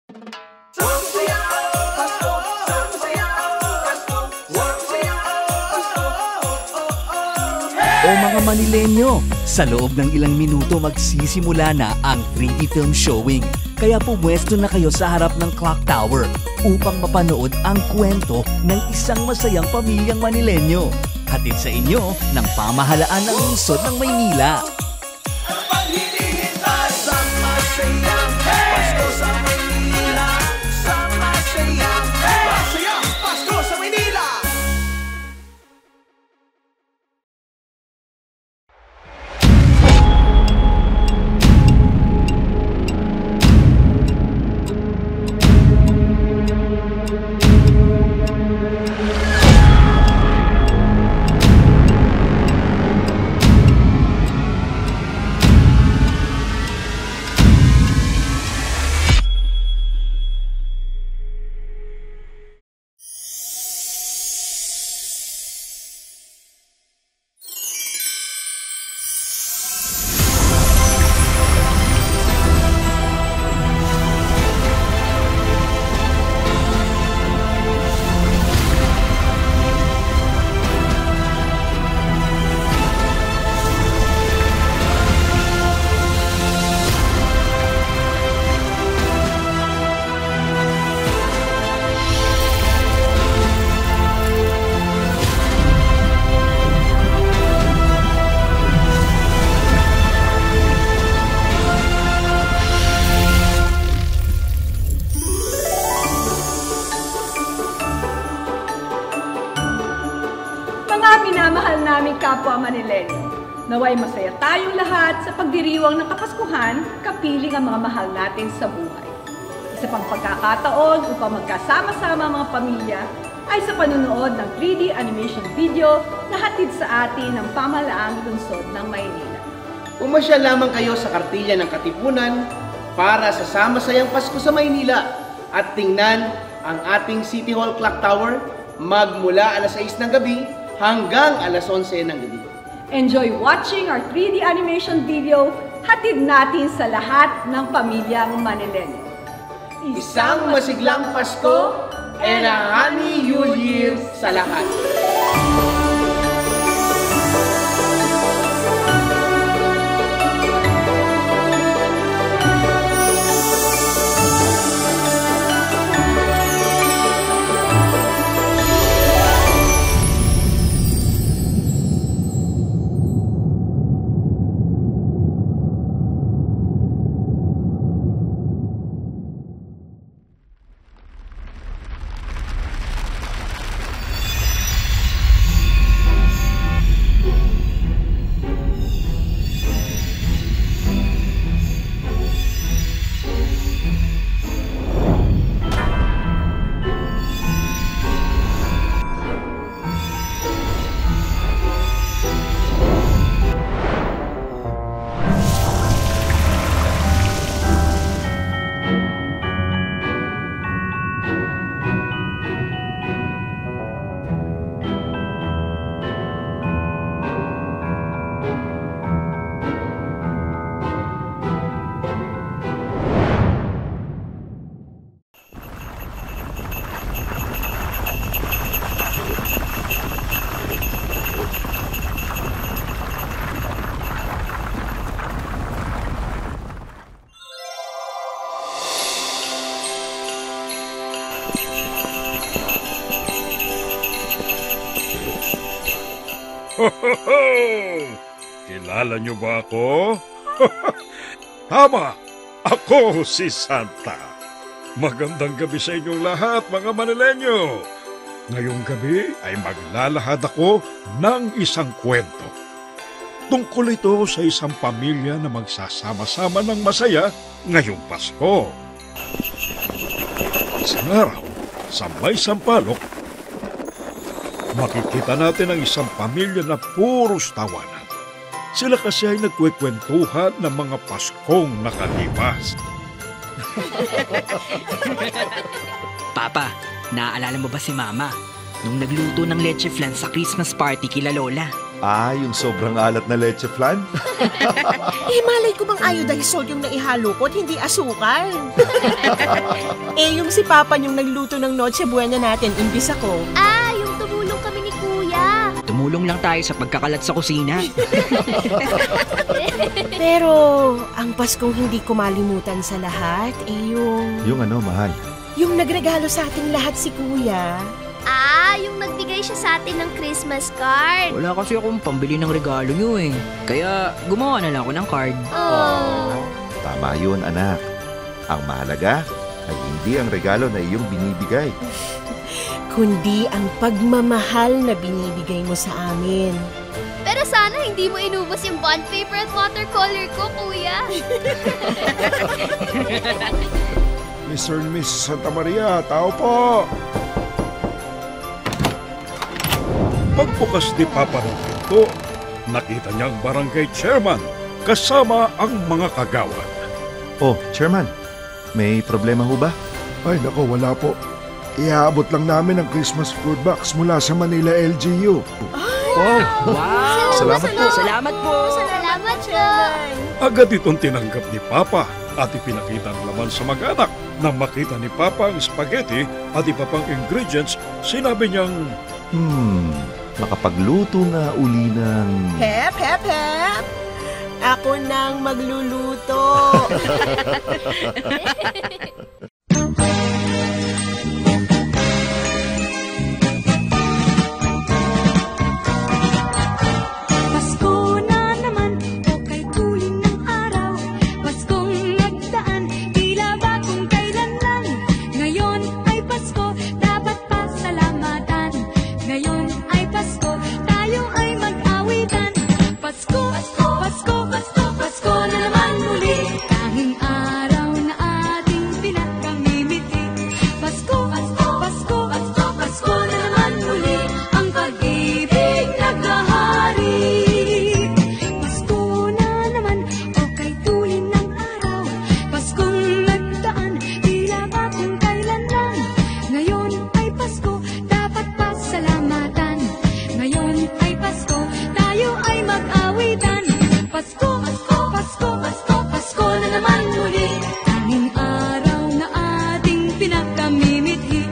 O mga Manilenyo, sa loob ng ilang minuto magsisimula na ang 3D film showing. Kaya pumwesto na kayo sa harap ng Clock Tower upang mapanood ang kwento ng isang masayang pamilyang Manilenyo. Hatid sa inyo ng pamahalaan ng lungsod ng Maynila. Minamahal naming kapwa Manilenyo, naway masaya tayong lahat sa pagdiriwang ng Kapaskuhan kapiling ang mga mahal natin sa buhay. Isa pang pagkakataon upang magkasama-sama ang mga pamilya ay sa panunood ng 3D animation video na hatid sa atin ng pamahalaang lungsod ng Maynila. Pumasya lamang kayo sa kartilya ng Katipunan para sa sama-sayang Pasko sa Maynila at tingnan ang ating City Hall Clock Tower magmula alas 6 ng gabi hanggang alas 11 ng gabi. Enjoy watching our 3D animation video, hatid natin sa lahat ng pamilyang Manilenyo. Isang masiglang Pasko and a Happy New Year sa lahat! Kilala niyo ba ako? Tama! Ako si Santa. Magandang gabi sa inyong lahat, mga Manilenyo. Ngayong gabi ay maglalahad ako ng isang kwento. Tungkol ito sa isang pamilya na magsasama-sama ng masaya ngayong Pasko. Isang araw, sa may sampalok, makikita natin ang isang pamilya na puros tawanan. Sila kasi ay nagkwekwentuhan ng mga Paskong nakalipas. Papa, naaalala mo ba si Mama? Nung nagluto ng leche flan sa Christmas party kila Lola. Yung sobrang alat na leche flan? Malay ko bang iodized sodium na ihalo ko at hindi asukal? Yung si Papa yung nagluto ng Noche Buena natin, imbis ako. Yung tumulong kami ni Kuya. Tumulong lang tayo sa pagkakalat sa kusina. Pero ang Paskong hindi ko malimutan sa lahat, Yung ano, mahal? yung nagregalo sa ating lahat si Kuya. Yung nagbigay siya sa atin ng Christmas card. Wala kasi akong pambili ng regalo nyo eh. Kaya gumawa na lang ako ng card. Oh. Tama yun, anak. Ang mahalaga ay hindi ang regalo na iyong binibigay. Kundi ang pagmamahal na binibigay mo sa amin. Pero sana hindi mo inubos yung bond paper at watercolor ko, Kuya. Mr. and Mrs. Santa Maria, tao po! Pagbukas ni Papa ng pinto, nakita niya ang barangay chairman kasama ang mga kagawad. Oh, Chairman, may problema ho ba? Ay nako, wala po. Iaabot lang namin ang Christmas food box mula sa Manila LGU. Wow! Salamat po. Salamat po! Salamat po. Agad itong tinanggap ni Papa at ipinakita ang laman sa mag-anak. Nang makita ni Papa ang spaghetti at iba pang ingredients, sinabi niyang, makapagluto nga uli ng... Hep, hep, hep! Ako nang magluluto. Pasko na naman, okay tuloy ng araw. Paskong nagdaan, tila ba kung kailan lang. Ngayon ay Pasko, dapat pasalamatan. Ngayon ay Pasko, tayo ay mag-awitan. Pasko, Pasko, Pasko, Pasko, Pasko na naman muli. Tanging araw na ating pinakamimiti. Pasko, Pasko, Pasko, Pasko, Pasko na naman muli. Ang pag-ibig naghahari. Pasko na naman, okay tuloy ng araw. Paskong nagdaan, tila ba kung kailan lang. Ngayon ay Pasko, dapat pasalamatan. Ngayon ay Pasko, tayo ay mag-awitan. Pasko, Pasko, Pasko, Pasko, Pasko na naman muli. Tanging araw na ating pinakamimithi.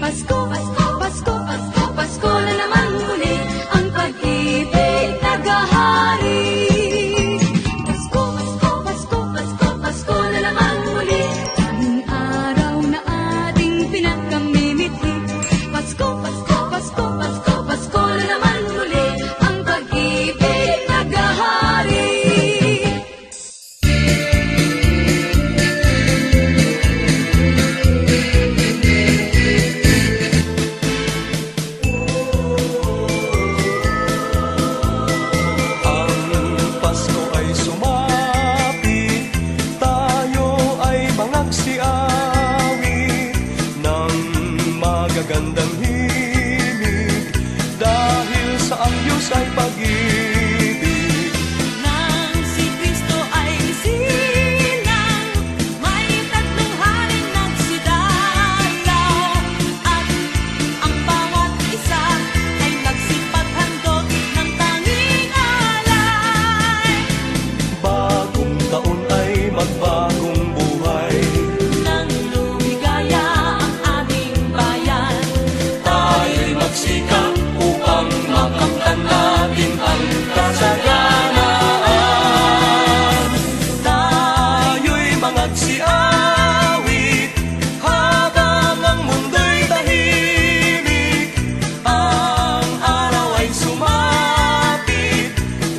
Pasko, Pasko, Pasko, Pasko, Pasko na naman muli. Ang pag-ibig naghahari. Pasko, Pasko, Pasko, Pasko, Pasko na naman muli. Tanging araw na ating pinakamimithi. Pasko, Pasko, Pasko, Pasko, Pasko na naman muli. Ang pag-ibig naghahari. Ang Pasko ay sumapit, tayo ay mangagsiawit ng magagandang himig, dahil sa ang Diyos ay pag-ibig. Nang si Kristo ay silang, may tatlong haring nagsidalaw, at ang bawat isa ay nagsipaghandog ng tanging alay. Bagong taon ay magbagong buhay, Nang lumigaya ang ating bayan, tayo'y magsikap upang makamtan natin ang kasaganaan. Tayo'y mangagsiawit habang ang mundo'y tahimik. Ang araw ay sumapit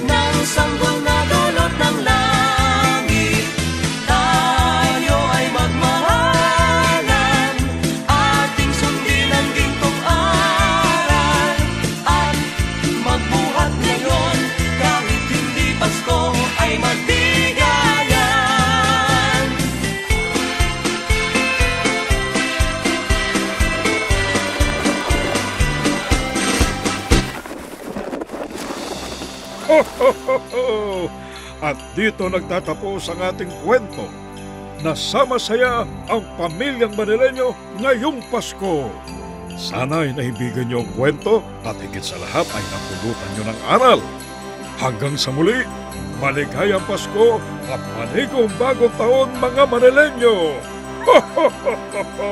ng sanggol na dulot ng langit. Tayo ay magmahalan, ating sundin ang gintong aral, at magbuhat ngayon kahit hindi Pasko ay magbigayan. Ho, ho, ho, ho! At dito nagtatapos ang ating kwento. Nasama saya ang pamilyang Manileño ngayong Pasko. Sana'y naibigan niyo ang kwento at higit sa lahat ay napulutan niyo ng aral. Hanggang sa muli, maligayang Pasko at manigong bagong taon mga Manilenyo! Ho, ho, ho, ho, ho!